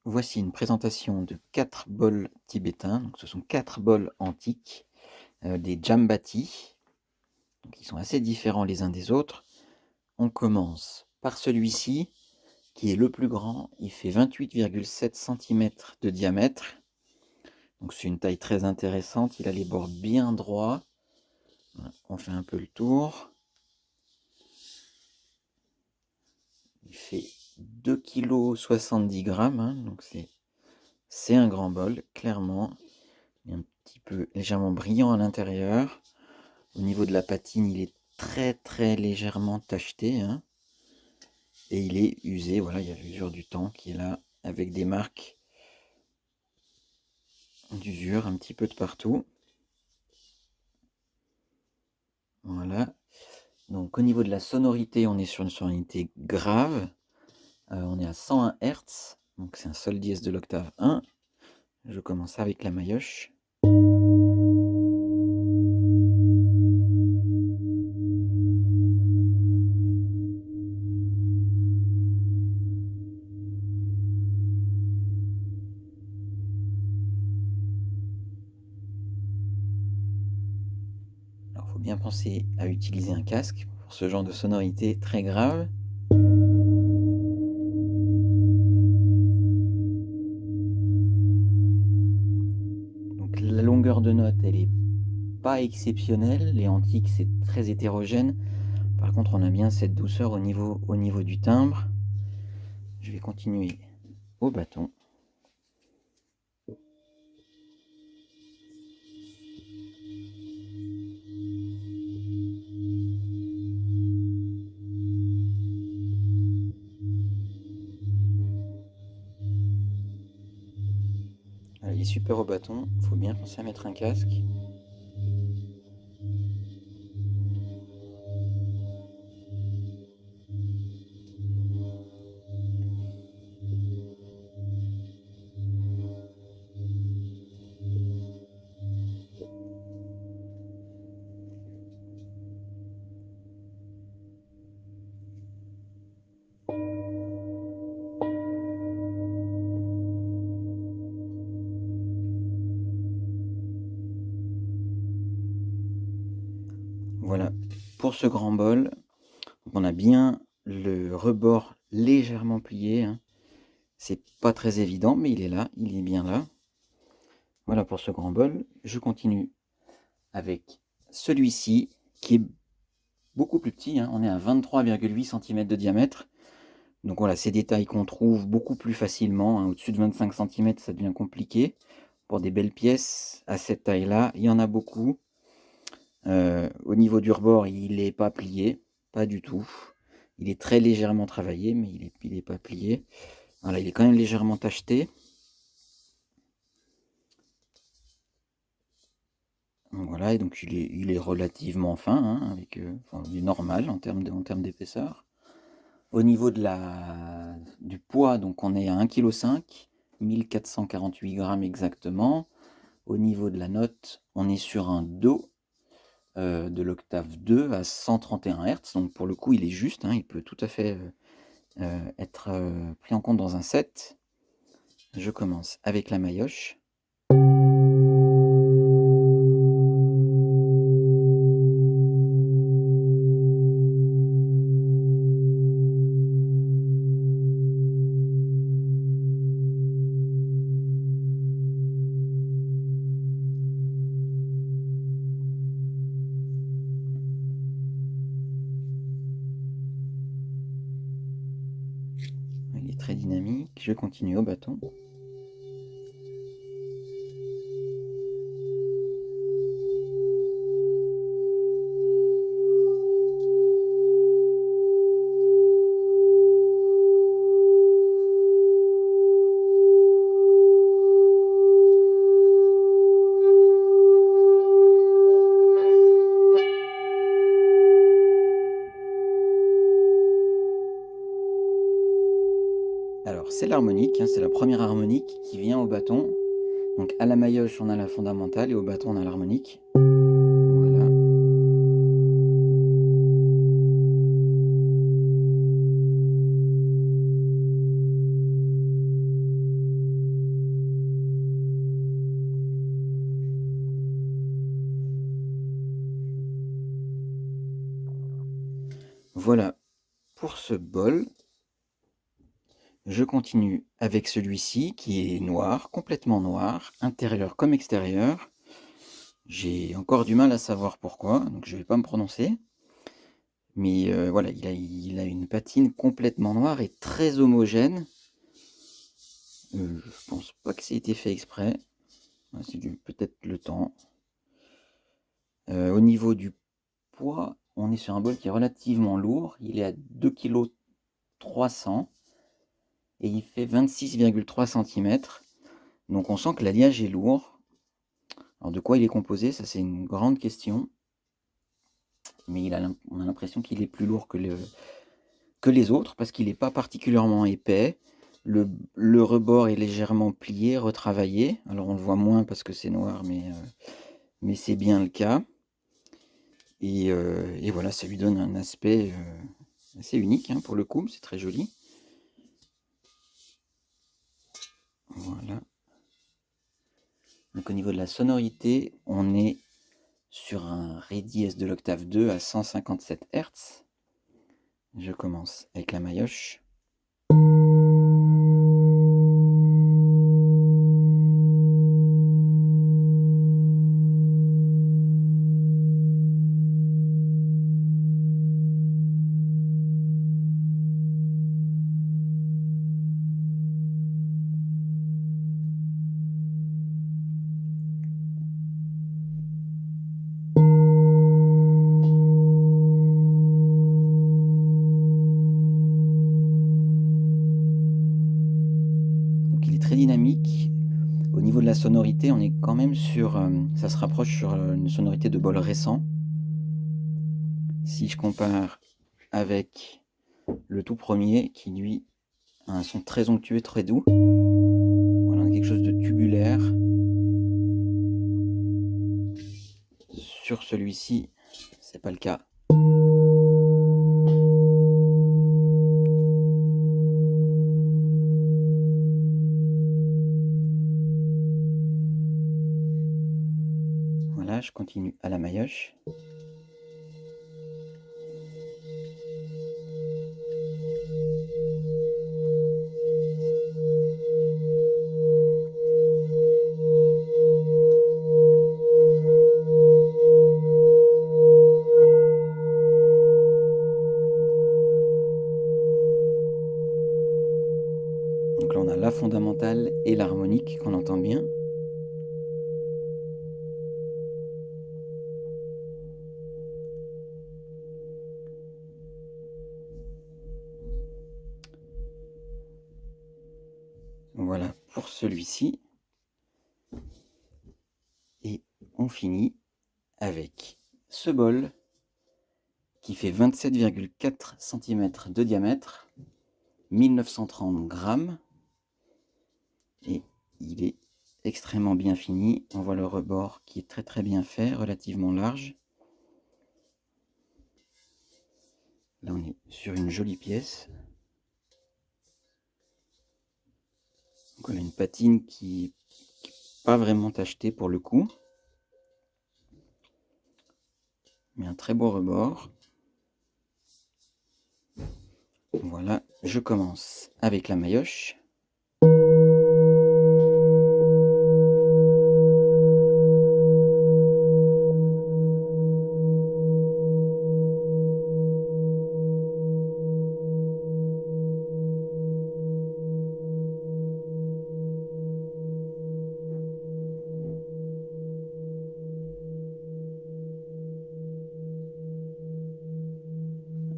Voici une présentation de 4 bols tibétains. Donc ce sont 4 bols antiques, des Jambati, donc ils sont assez différents les uns des autres. On commence par celui-ci, qui est le plus grand. Il fait 28,7 cm de diamètre. Donc c'est une taille très intéressante. Il a les bords bien droits. Voilà, on fait un peu le tour. Il fait 2,70 kg, hein, donc c'est un grand bol, clairement. Il est un petit peu légèrement brillant à l'intérieur. Au niveau de la patine, il est très légèrement tacheté, hein, et il est usé. Voilà, il y a l'usure du temps qui est là, avec des marques d'usure un petit peu de partout. Voilà. Donc au niveau de la sonorité, on est sur une sonorité grave. On est à 101 Hz, donc c'est un sol dièse de l'octave 1. Je commence avec la maillotche. Alors, il faut bien penser à utiliser un casque pour ce genre de sonorité très grave. Donc la longueur de note, elle est pas exceptionnelle. Les antiques, c'est très hétérogène. Par contre, on a bien cette douceur au niveau du timbre. Je vais continuer au bâton. Il est super au bâton. Il faut bien penser à mettre un casque. Voilà, pour ce grand bol, on a bien le rebord légèrement plié, hein. C'est pas très évident, mais il est là, il est bien là. Voilà pour ce grand bol. Je continue avec celui-ci qui est beaucoup plus petit, hein. On est à 23,8 cm de diamètre. Donc voilà, c'est des tailles qu'on trouve beaucoup plus facilement, hein. Au-dessus de 25 cm, ça devient compliqué. Pour des belles pièces à cette taille-là, il y en a beaucoup. Au niveau du rebord, il n'est pas plié, pas du tout. Il est très légèrement travaillé, mais il est pas plié. Voilà, il est quand même légèrement tacheté. Voilà, et donc il est relativement fin, hein, avec, enfin, il est normal en termes d'épaisseur. Au niveau du poids, donc on est à 1,5 kg, 1448 grammes exactement. Au niveau de la note, on est sur un Do de l'octave 2 à 131 Hz. Donc pour le coup, il est juste, hein, il peut tout à fait être pris en compte dans un set. Je commence avec la maillotche. Il est très dynamique. Je continue au bâton. Alors c'est l'harmonique, hein, c'est la première harmonique qui vient au bâton. Donc à la maillotche, on a la fondamentale et au bâton, on a l'harmonique. Voilà. Voilà pour ce bol. Je continue avec celui-ci qui est noir, complètement noir, intérieur comme extérieur. J'ai encore du mal à savoir pourquoi, donc je vais pas me prononcer. Mais voilà, il a une patine complètement noire et très homogène. Je pense pas que ça ait été fait exprès. C'est peut-être le temps. Au niveau du poids, on est sur un bol qui est relativement lourd. Il est à 2,3 kg et il fait 26,3 cm. Donc on sent que l'alliage est lourd. Alors de quoi il est composé, ça c'est une grande question. Mais on a l'impression qu'il est plus lourd que les autres parce qu'il n'est pas particulièrement épais. Le rebord est légèrement plié, retravaillé. Alors on le voit moins parce que c'est noir, mais c'est bien le cas. Et voilà, ça lui donne un aspect assez unique hein, pour le coup, c'est très joli. Voilà. Donc au niveau de la sonorité, on est sur un Redi S de l'octave 2 à 157 Hz. Je commence avec la maillotche. Donc il est très dynamique. Au niveau de la sonorité, on est quand même sur... ça se rapproche sur une sonorité de bol récent. Si je compare avec le tout premier, qui lui a un son très onctueux, très doux. Voilà, on a quelque chose de tubulaire. Sur celui-ci, c'est pas le cas. Voilà, je continue à la maillotche. Donc là, on a la fondamentale et l'harmonique qu'on entend bien. Voilà pour celui-ci. Et on finit avec ce bol qui fait 27,4 cm de diamètre, 1930 grammes. Et il est extrêmement bien fini. On voit le rebord qui est très très bien fait, relativement large. Là, on est sur une jolie pièce. Donc, on a une patine qui n'est pas vraiment tachetée pour le coup. Mais un très beau rebord. Voilà, je commence avec la maillotche.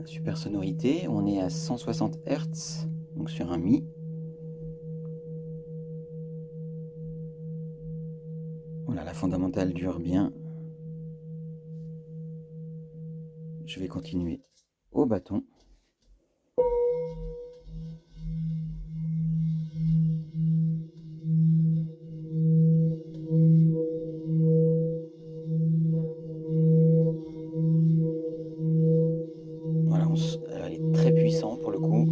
Super sonorité, on est à 160 Hz, donc sur un Mi. Voilà, la fondamentale dure bien. Je vais continuer au bâton. Voilà, elle est très puissante pour le coup.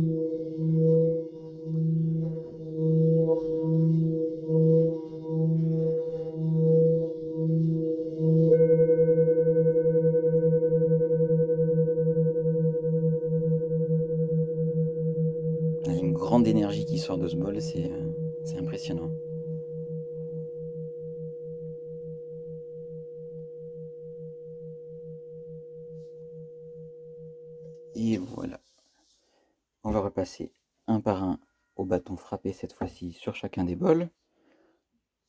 l'énergie qui sort de ce bol, c'est impressionnant. Et voilà. On va repasser un par un au bâton frappé, cette fois-ci sur chacun des bols.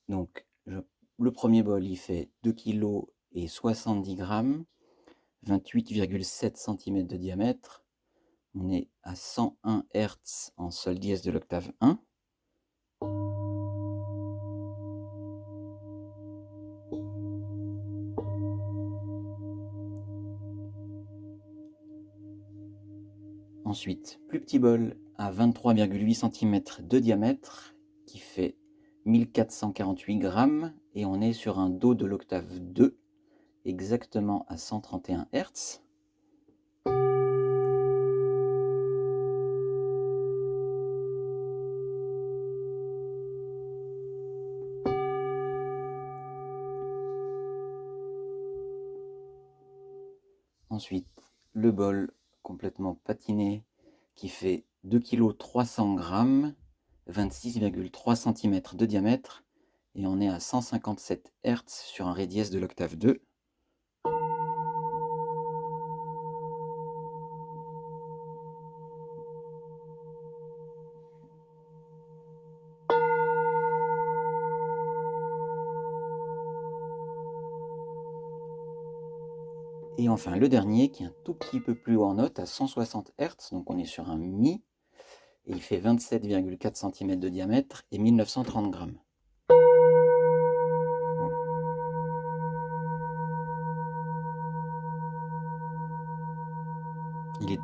Donc le premier bol, il fait 2 kg et 70 grammes, 28,7 cm de diamètre. On est à 101 Hz en sol dièse de l'octave 1. Ensuite, plus petit bol à 23,8 cm de diamètre qui fait 1448 grammes et on est sur un Do de l'octave 2, exactement à 131 Hz. Ensuite, le bol complètement patiné qui fait 2 kg 300 grammes, 26,3 cm de diamètre et on est à 157 Hz sur un Ré dièse de l'octave 2. Et enfin le dernier qui est un tout petit peu plus haut en note à 160 Hz, donc on est sur un Mi, et il fait 27,4 cm de diamètre et 1930 grammes.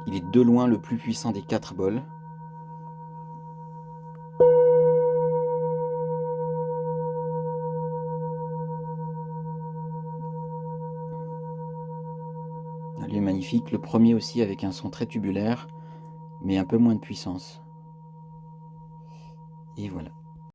Il est de loin le plus puissant des 4 bols. Il est magnifique. Le premier aussi avec un son très tubulaire, mais un peu moins de puissance. Et voilà.